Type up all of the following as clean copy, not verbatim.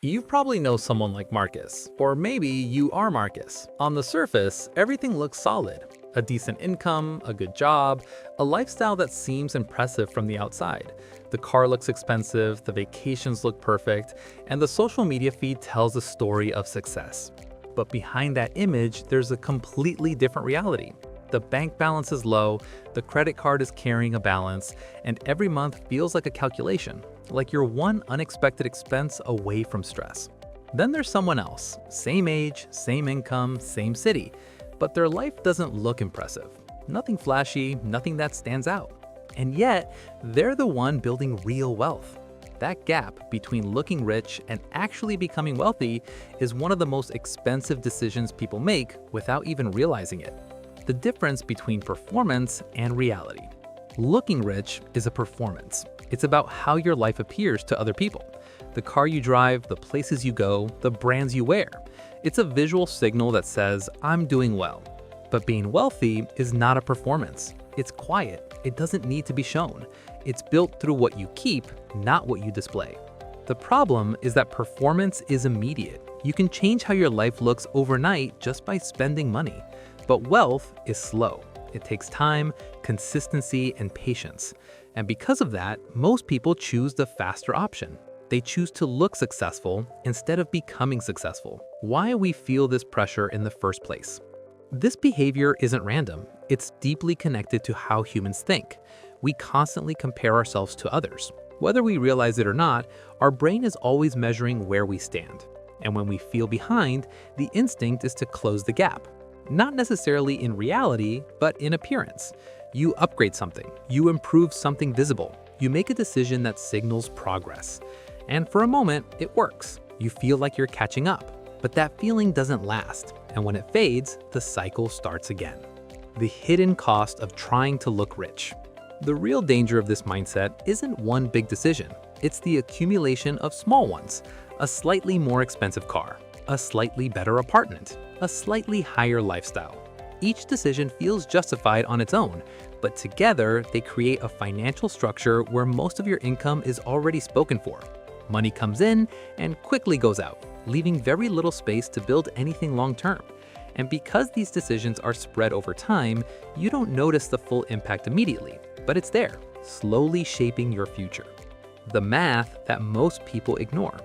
You probably know someone like Marcus, or maybe you are Marcus. On the surface, everything looks solid. A decent income, a good job, a lifestyle that seems impressive from the outside. The car looks expensive, the vacations look perfect, and the social media feed tells a story of success. But behind that image, there's a completely different reality. The bank balance is low, the credit card is carrying a balance, and every month feels like a calculation, like you're one unexpected expense away from stress. Then there's someone else, same age, same income, same city, but their life doesn't look impressive. Nothing flashy, nothing that stands out. And yet, they're the one building real wealth. That gap between looking rich and actually becoming wealthy is one of the most expensive decisions people make without even realizing it. The difference between performance and reality. Looking rich is a performance. It's about how your life appears to other people. The car you drive, the places you go, the brands you wear. It's a visual signal that says, I'm doing well. But being wealthy is not a performance. It's quiet. It doesn't need to be shown. It's built through what you keep, not what you display. The problem is that performance is immediate. You can change how your life looks overnight just by spending money. But wealth is slow. It takes time, consistency, and patience. And because of that, most people choose the faster option. They choose to look successful instead of becoming successful. Why we feel this pressure in the first place? This behavior isn't random. It's deeply connected to how humans think. We constantly compare ourselves to others. Whether we realize it or not, our brain is always measuring where we stand. And when we feel behind, the instinct is to close the gap. Not necessarily in reality, but in appearance. You upgrade something, you improve something visible, you make a decision that signals progress. And for a moment, it works. You feel like you're catching up, but that feeling doesn't last. And when it fades, the cycle starts again. The hidden cost of trying to look rich. The real danger of this mindset isn't one big decision. It's the accumulation of small ones. A slightly more expensive car, a slightly better apartment, a slightly higher lifestyle. Each decision feels justified on its own, but together they create a financial structure where most of your income is already spoken for. Money comes in and quickly goes out, leaving very little space to build anything long-term. And because these decisions are spread over time, you don't notice the full impact immediately, but it's there, slowly shaping your future. The math that most people ignore.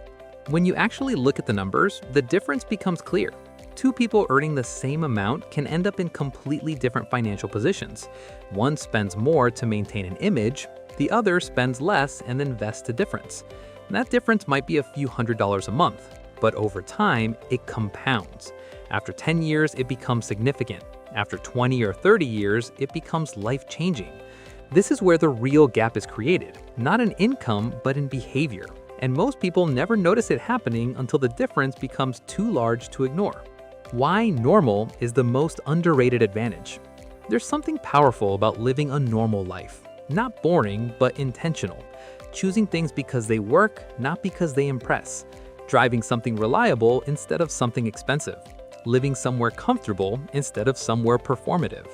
When you actually look at the numbers, the difference becomes clear. Two people earning the same amount can end up in completely different financial positions. One spends more to maintain an image, the other spends less and invests the difference. That difference might be a few $100s a month, but over time, it compounds. After 10 years, it becomes significant. After 20 or 30 years, it becomes life-changing. This is where the real gap is created, not in income, but in behavior. And most people never notice it happening until the difference becomes too large to ignore. Why normal is the most underrated advantage. There's something powerful about living a normal life. Not boring, but intentional. Choosing things because they work, not because they impress. Driving something reliable instead of something expensive. Living somewhere comfortable instead of somewhere performative.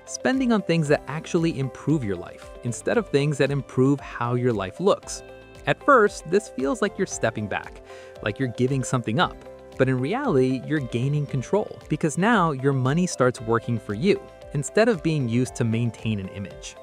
Spending on things that actually improve your life instead of things that improve how your life looks. At first, this feels like you're stepping back, like you're giving something up. But in reality, you're gaining control because now your money starts working for you instead of being used to maintain an image.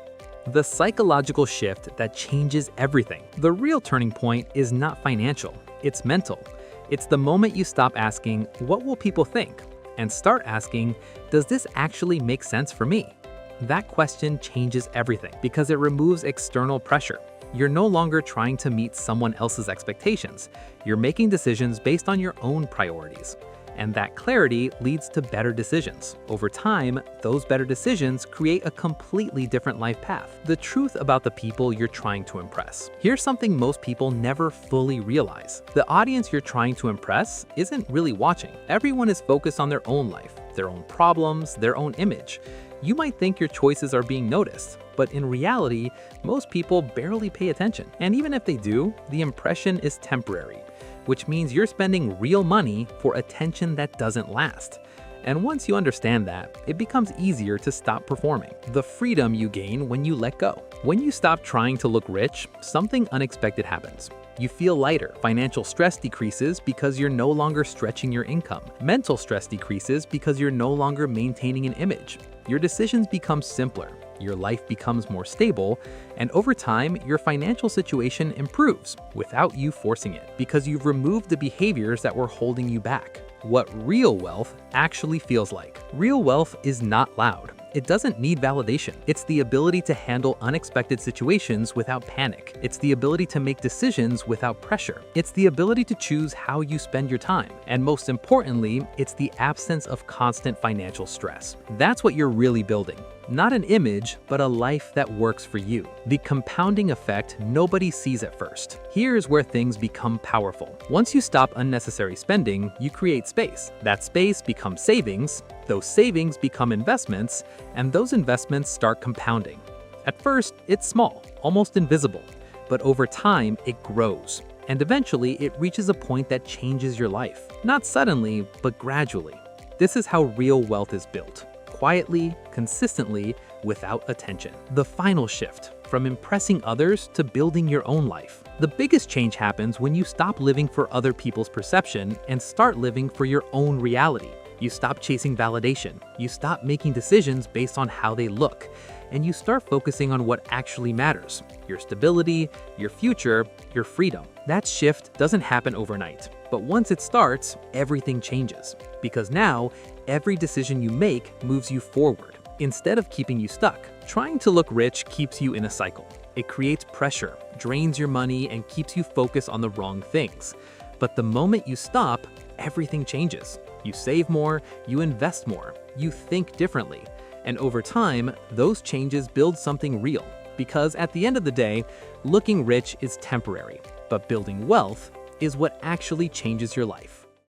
The psychological shift that changes everything. The real turning point is not financial, it's mental. It's the moment you stop asking, what will people think? And start asking, does this actually make sense for me? That question changes everything because it removes external pressure. You're no longer trying to meet someone else's expectations. You're making decisions based on your own priorities. And that clarity leads to better decisions. Over time, those better decisions create a completely different life path. The truth about the people you're trying to impress. Here's something most people never fully realize. The audience you're trying to impress isn't really watching. Everyone is focused on their own life, their own problems, their own image. You might think your choices are being noticed, but in reality, most people barely pay attention. And even if they do, the impression is temporary, which means you're spending real money for attention that doesn't last. And once you understand that, it becomes easier to stop performing. The freedom you gain when you let go. When you stop trying to look rich, something unexpected happens. You feel lighter. Financial stress decreases because you're no longer stretching your income. Mental stress decreases because you're no longer maintaining an image. Your decisions become simpler. Your life becomes more stable, and over time, your financial situation improves without you forcing it because you've removed the behaviors that were holding you back. What real wealth actually feels like. Real wealth is not loud. It doesn't need validation. It's the ability to handle unexpected situations without panic. It's the ability to make decisions without pressure. It's the ability to choose how you spend your time. And most importantly, it's the absence of constant financial stress. That's what you're really building. Not an image, but a life that works for you. The compounding effect nobody sees at first. Here's where things become powerful. Once you stop unnecessary spending, you create space. That space becomes savings, those savings become investments, and those investments start compounding. At first, it's small, almost invisible, but over time, it grows. And eventually, it reaches a point that changes your life. Not suddenly, but gradually. This is how real wealth is built. Quietly, consistently, without attention. The final shift, from impressing others to building your own life. The biggest change happens when you stop living for other people's perception and start living for your own reality. You stop chasing validation. You stop making decisions based on how they look. And you start focusing on what actually matters: your stability, your future, your freedom. That shift doesn't happen overnight. But once it starts, everything changes. Because now, every decision you make moves you forward, instead of keeping you stuck. Trying to look rich keeps you in a cycle. It creates pressure, drains your money, and keeps you focused on the wrong things. But the moment you stop, everything changes. You save more, you invest more, you think differently. And over time, those changes build something real. Because at the end of the day, looking rich is temporary, but building wealth is what actually changes your life.